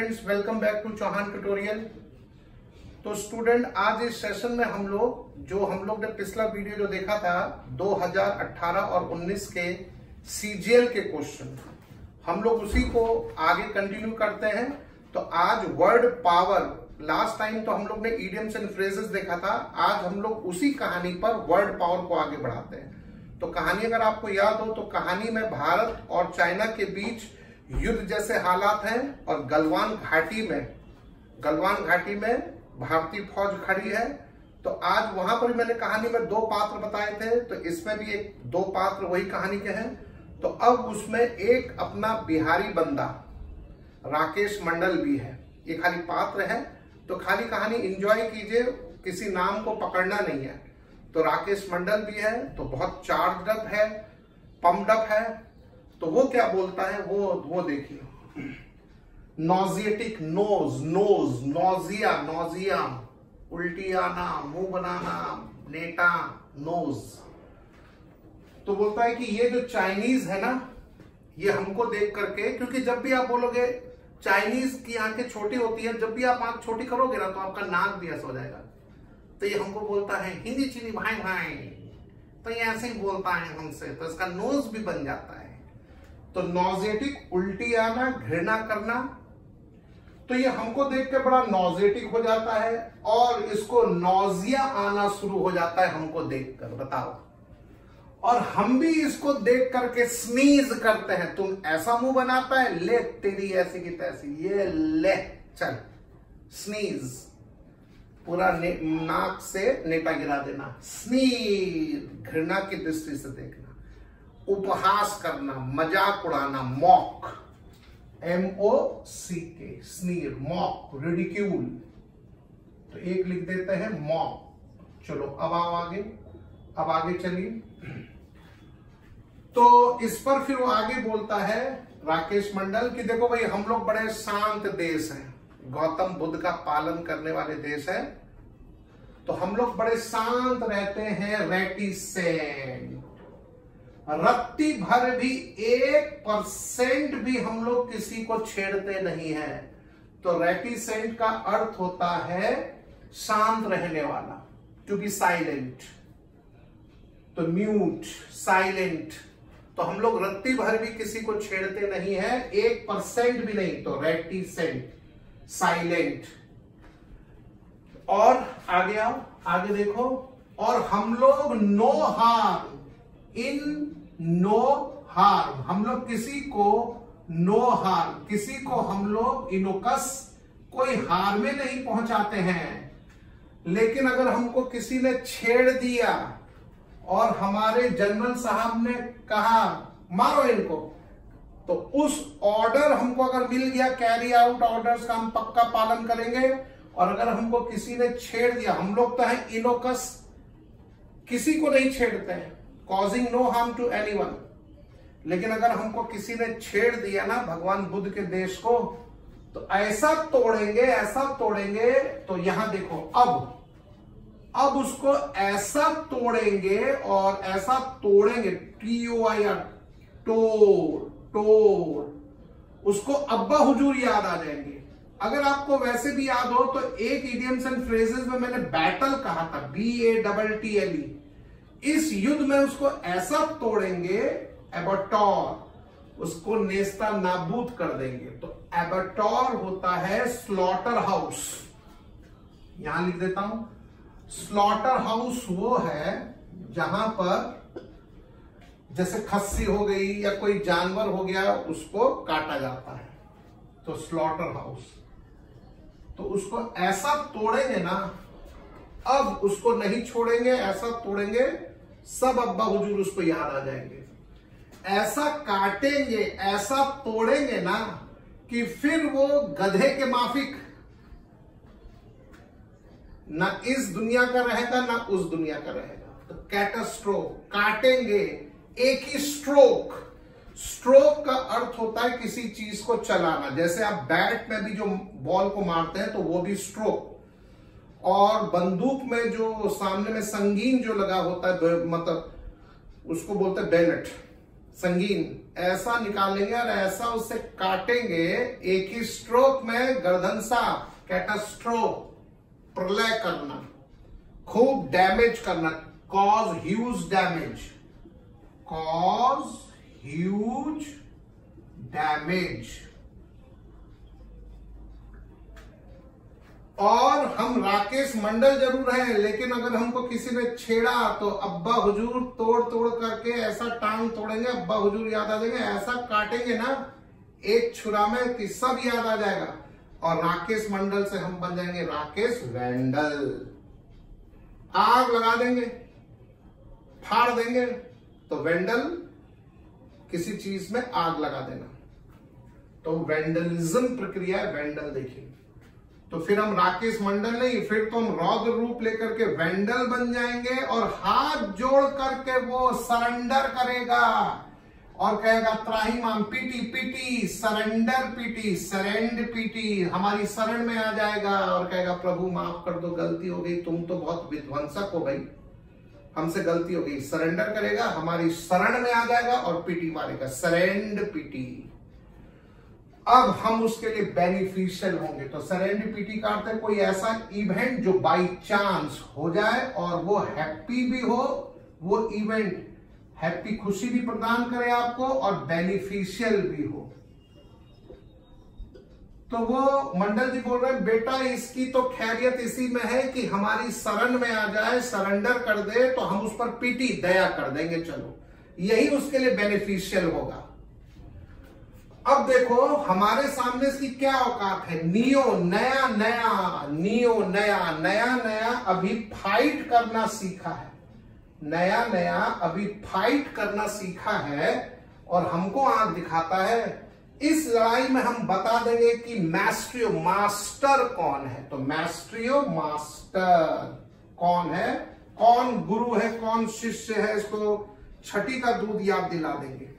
Students, welcome back to Chauhan tutorial. तो student, आज इस सेशन में हम लोग ने पिछला वीडियो जो देखा था 2018 और 19 के सीजीएल के क्वेश्चन, हम लोग उसी को आगे कंटिन्यू करते हैं। तो आज वर्ड पावर, लास्ट टाइम तो हम लोग ने इडियम्स एंड फ्रेजेस देखा था, आज हम लोग उसी कहानी पर वर्ड पावर को आगे बढ़ाते हैं। तो कहानी अगर आपको याद हो तो कहानी में भारत और चाइना के बीच युद्ध जैसे हालात हैं और गलवान घाटी में भारतीय फौज खड़ी है। तो आज वहां पर मैंने कहानी में दो पात्र बताए थे, तो इसमें भी दो पात्र वही कहानी के हैं। तो अब उसमें एक अपना बिहारी बंदा राकेश मंडल भी है, ये खाली पात्र है। तो खाली कहानी एंजॉय कीजिए, किसी नाम को पकड़ना नहीं है। तो राकेश मंडल भी है, तो बहुत चार्ज अप है, पम्प्ड अप है। तो वो क्या बोलता है वो देखिए। नॉजिएटिक, नोजिया, उल्टी आना, मुंह बनाना, नेटा, नोज। तो बोलता है कि ये जो चाइनीज है ना, ये हमको देख करके, क्योंकि जब भी आप बोलोगे चाइनीज की आंखें छोटी होती है, जब भी आप आंख छोटी करोगे ना तो आपका नाक भी ऐसा हो जाएगा। तो ये हमको बोलता है हिंदी चीनी भाई भाई, तो ये ऐसे ही बोलता है हमसे, तो इसका नोज भी बन जाता है। तो नॉजिएटिक, उल्टी आना, घृणा करना, तो ये हमको देख के बड़ा नॉजिएटिक हो जाता है और इसको नौजिया आना शुरू हो जाता है हमको देखकर। बताओ, और हम भी इसको देख करके स्नीज करते हैं। तुम ऐसा मुंह बनाता है, ले तेरी ऐसी की तैसी, ये ले चल स्नीज, पूरा नाक से नेटा गिरा देना। स्नीज, घृणा की दृष्टि से देखना। उपहास करना, मजाक उड़ाना, mock, MOCK, sneer, mock, ridicule. तो एक लिख देते हैं मॉक। चलो अब आगे चलिए। तो इस पर फिर वो आगे बोलता है राकेश मंडल कि देखो भाई, हम लोग बड़े शांत देश हैं, गौतम बुद्ध का पालन करने वाले देश है, तो हम लोग बड़े शांत रहते हैं, रेटिसेंट, रत्ती भर भी 1% भी हम लोग किसी को छेड़ते नहीं है। तो रेटिसेंट का अर्थ होता है शांत रहने वाला, टू बी साइलेंट। तो म्यूट, साइलेंट, तो हम लोग रत्ती भर भी किसी को छेड़ते नहीं है, 1% भी नहीं। तो रेटिसेंट, साइलेंट। और आगे आओ, आगे देखो। और हम लोग no harm, in no harm, हम लोग किसी को नो हार्म, किसी को हम लोग इनोकस, कोई हार में नहीं पहुंचाते हैं। लेकिन अगर हमको किसी ने छेड़ दिया और हमारे जनरल साहब ने कहा मारो इनको, तो उस ऑर्डर हमको अगर मिल गया, कैरी आउट ऑर्डर्स का हम पक्का पालन करेंगे। और अगर हमको किसी ने छेड़ दिया, हम लोग तो है इनोकस, किसी को नहीं छेड़ते हैं, causing no harm to anyone. लेकिन अगर हमको किसी ने छेड़ दिया ना भगवान बुद्ध के देश को, तो ऐसा तोड़ेंगे। तो यहां देखो, अब उसको ऐसा तोड़ेंगे और ऐसा तोड़ेंगे, TOIR, तोड़, उसको अब्बा हुजूर याद आ जाएंगे। अगर आपको वैसे भी याद हो तो एक इडियम्स एंड फ्रेजेस में मैंने बैटल कहा था, BATTLE। इस युद्ध में उसको ऐसा तोड़ेंगे, एबटॉर, उसको नेस्ता नाबूद कर देंगे। तो एबटॉर होता है स्लॉटर हाउस, यहां लिख देता हूं। स्लॉटर हाउस वो है जहां पर जैसे खस्सी हो गई या कोई जानवर हो गया, उसको काटा जाता है, तो स्लॉटर हाउस। तो उसको ऐसा तोड़ेंगे ना, अब उसको नहीं छोड़ेंगे, ऐसा तोड़ेंगे, सब अब्बा हुजूर उसको याद आ जाएंगे। ऐसा काटेंगे, ऐसा तोड़ेंगे ना कि फिर वो गधे के माफिक, ना इस दुनिया का रहेगा ना उस दुनिया का रहेगा। तो कैटास्ट्रोफ, काटेंगे, एक ही स्ट्रोक का अर्थ होता है किसी चीज को चलाना। जैसे आप बैट में भी जो बॉल को मारते हैं तो वो भी स्ट्रोक, और बंदूक में जो सामने में संगीन जो लगा होता है, मतलब उसको बोलते हैं बेलेट, संगीन ऐसा निकालेंगे और ऐसा उसे काटेंगे एक ही स्ट्रोक में, गर्दन साफ, कैटास्ट्रोफ, प्रलय करना, खूब डैमेज करना, cause huge damage, cause huge damage. और हम राकेश मंडल जरूर हैं, लेकिन अगर हमको किसी ने छेड़ा तो अब्बा हुजूर तोड़ तोड़ करके ऐसा टांग तोड़ेंगे, अब्बा हुजूर याद आ जाएंगे, ऐसा काटेंगे ना एक छुरा में कि सब याद आ जाएगा। और राकेश मंडल से हम बन जाएंगे राकेश वेंडल। आग लगा देंगे, फाड़ देंगे, तो वेंडल किसी चीज में आग लगा देना, तो वेंडलिज्म प्रक्रिया है, वेंडल। देखिए तो फिर हम राकेश मंडल नहीं, फिर तो हम रौद्र रूप लेकर के वेंडल बन जाएंगे और हाथ जोड़ करके वो सरेंडर करेगा और कहेगा त्राही माम PT PT, surrender PT, surrender PT, हमारी शरण में आ जाएगा और कहेगा प्रभु माफ कर दो, गलती हो गई, तुम तो बहुत विध्वंसक हो भाई, हमसे गलती हो गई। सरेंडर करेगा, हमारी शरण में आ जाएगा और पीटी मारेगा, सरेंड पीटी। अब हम उसके लिए बेनिफिशियल होंगे। तो सरेंडिपिटी का अर्थ है कोई ऐसा इवेंट जो बाई चांस हो जाए और वो हैप्पी भी हो, वो इवेंट हैप्पी खुशी भी प्रदान करे आपको और बेनिफिशियल भी हो। तो वो मंडल जी बोल रहे हैं बेटा इसकी तो खैरियत इसी में है कि हमारी शरण में आ जाए, सरेंडर कर दे, तो हम उस पर पीटी दया कर देंगे, चलो यही उसके लिए बेनिफिशियल होगा। अब देखो हमारे सामने इसकी क्या औकात है। नियो नया नया, नियो नया नया नया अभी फाइट करना सीखा है, नया नया अभी फाइट करना सीखा है और हमको आंख दिखाता है। इस लड़ाई में हम बता देंगे कि मैस्ट्रियो मास्टर कौन है। तो मैस्ट्रियो मास्टर कौन है, कौन गुरु है, कौन शिष्य है, इसको छठी का दूध याद दिला देंगे।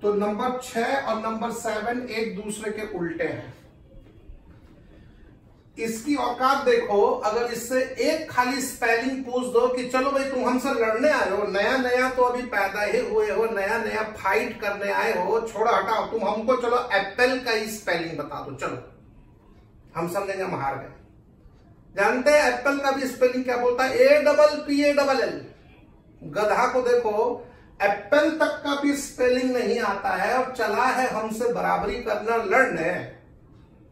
तो नंबर 6 और नंबर 7 एक दूसरे के उल्टे हैं। इसकी औकात देखो, अगर इससे एक खाली स्पेलिंग पूछ दो कि चलो भाई तुम हमसे लड़ने आए हो, नया नया तो अभी पैदा ही हुए हो, नया नया फाइट करने आए हो, छोड़ो हटाओ, तुम हमको चलो एप्पल का ही स्पेलिंग बता दो, चलो हम समझेंगे हम हार गए। जानते हैं एप्पल का भी स्पेलिंग क्या बोलता है? APPL। गधा को देखो एप्पल तक का भी स्पेलिंग नहीं आता है और चला है हमसे बराबरी करना, लड़ने।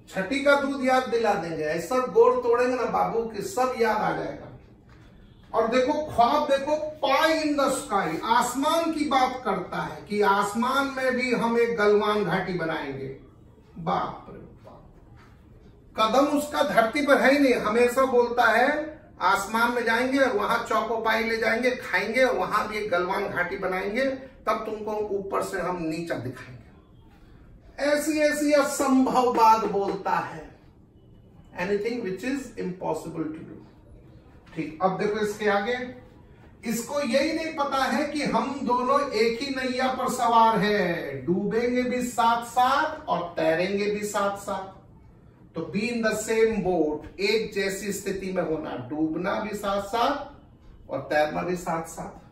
छठी का दूध याद दिला देंगे, ऐसा गोड़ तोड़ेंगे ना बाबू कि सब याद आ जाएगा। और देखो ख्वाब देखो, पाई इन द स्काई, आसमान की बात करता है कि आसमान में भी हम एक गलवान घाटी बनाएंगे। बाप रे बाप, कदम उसका धरती पर है ही नहीं, हमेशा बोलता है आसमान में जाएंगे और वहां चौकोपाई ले जाएंगे, खाएंगे और वहां भी एक गलवान घाटी बनाएंगे, तब तुमको ऊपर से हम नीचा दिखाएंगे। ऐसी ऐसी असंभव बात बोलता है, anything which is impossible to do. ठीक, अब देखो इसके आगे, इसको यही नहीं पता है कि हम दोनों एक ही नैया पर सवार हैं, डूबेंगे भी साथ साथ और तैरेंगे भी साथ साथ। तो be in the same boat, एक जैसी स्थिति में होना, डूबना भी साथ साथ और तैरना भी साथ साथ।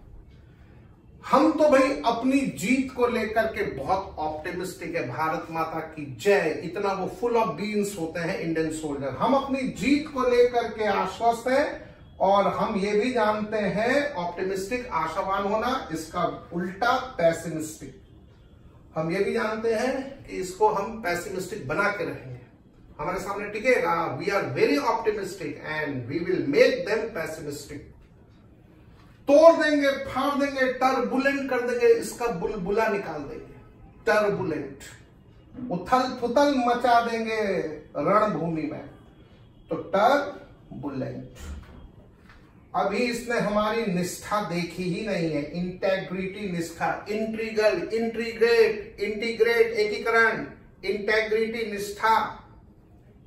हम तो भाई अपनी जीत को लेकर के बहुत ऑप्टिमिस्टिक है, भारत माता की जय, इतना वो फुल ऑफ बीन्स होते हैं इंडियन सोल्जर। हम अपनी जीत को लेकर के आश्वस्त हैं और हम ये भी जानते हैं ऑप्टिमिस्टिक आशावान होना, इसका उल्टा पैसिमिस्टिक। हम ये भी जानते हैं कि इसको हम पैसिमिस्टिक बना के रहेंगे, हमारे सामने टिकेगा। We are very optimistic and we will make them pessimistic. तोड़ देंगे, फाड़ देंगे, टर्बुलेंट कर देंगे, इसका बुलबुला निकाल देंगे, टर्बुलेंट, उथल पुथल मचा देंगे रणभूमि में, तो टर्बुलेंट। अभी इसने हमारी निष्ठा देखी ही नहीं है, इंटेग्रिटी निष्ठा, इंट्रीगल, इंटीग्रेट, इंटीग्रेट एकीकरण, इंटेग्रिटी निष्ठा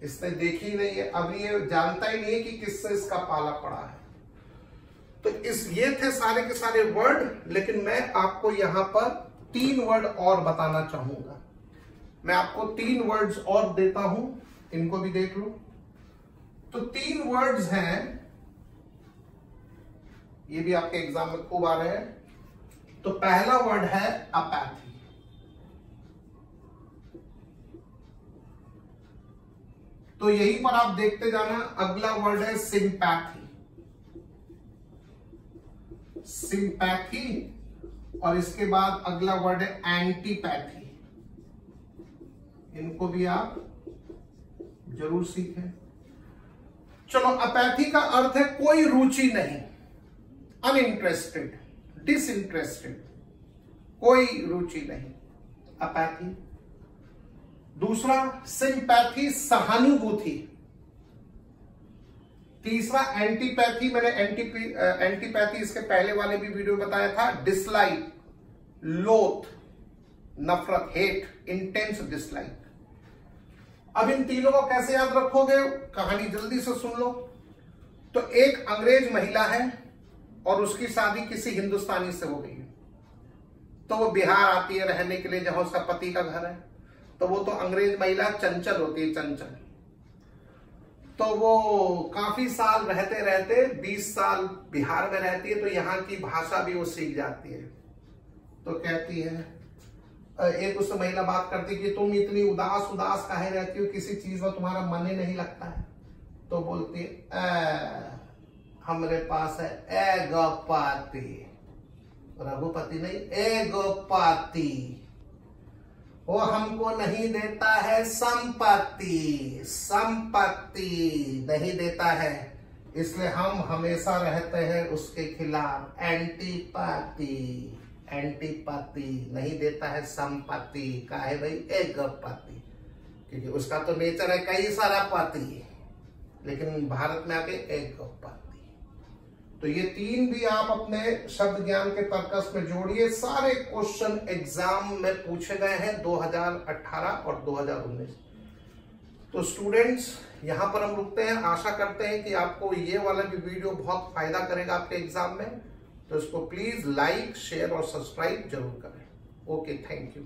इसने देखी नहीं है। अभी ये जानता ही नहीं है कि किससे इसका पाला पड़ा है। तो ये थे सारे के सारे वर्ड, लेकिन मैं आपको यहां पर 3 वर्ड और बताना चाहूंगा। मैं आपको 3 वर्ड्स और देता हूं, इनको भी देख लो। तो 3 वर्ड्स हैं, ये भी आपके एग्जाम में खूब आ रहे हैं। तो पहला वर्ड है अपैथी। तो यहीं पर आप देखते जाना, अगला वर्ड है सिंपैथी। सिंपैथी, और इसके बाद अगला वर्ड है एंटीपैथी। इनको भी आप जरूर सीखें। चलो, अपैथी का अर्थ है कोई रुचि नहीं, अनइंटरेस्टेड, डिसइंटरेस्टेड, कोई रुचि नहीं, अपैथी। दूसरा सिंपैथी, सहानुभूति। तीसरा एंटीपैथी, मैंने एंटीपैथी इसके पहले वाले भी वीडियो बताया था, डिसलाइक, लोथ, नफरत, हेट, इंटेंस डिसलाइक। अब इन तीनों को कैसे याद रखोगे, कहानी जल्दी से सुन लो। तो एक अंग्रेज महिला है और उसकी शादी किसी हिंदुस्तानी से हो गई है। तो वो बिहार आती है रहने के लिए, जहां उसका पति का घर है। तो वो तो अंग्रेज महिला चंचल होती है, चंचल। तो वो काफी साल रहते रहते 20 साल बिहार में रहती है, तो यहाँ की भाषा भी वो सीख जाती है। तो कहती है, एक उससे महिला बात करती कि तुम इतनी उदास उदास काहे रहती हो, किसी चीज में तुम्हारा मन ही नहीं लगता है। तो बोलती है, हमरे पास है ए गोपाती, रघुपति नहीं, ए गोपाती, वो हमको नहीं देता है संपत्ति, संपत्ति नहीं देता है, इसलिए हम हमेशा रहते हैं उसके खिलाफ, एंटीपैथी, एंटीपैथी, नहीं देता है संपत्ति। का है भाई, एक पति, क्योंकि उसका तो नेचर है कई सारा पति, लेकिन भारत में आके एक पति। तो ये तीन भी आप अपने शब्द ज्ञान के तर्कस में जोड़िए। सारे क्वेश्चन एग्जाम में पूछे गए हैं 2018 और 2019। तो स्टूडेंट्स, यहां पर हम रुकते हैं। आशा करते हैं कि आपको ये वाला भी वीडियो बहुत फायदा करेगा आपके एग्जाम में। तो इसको प्लीज लाइक, शेयर और सब्सक्राइब जरूर करें। Okay, thank you.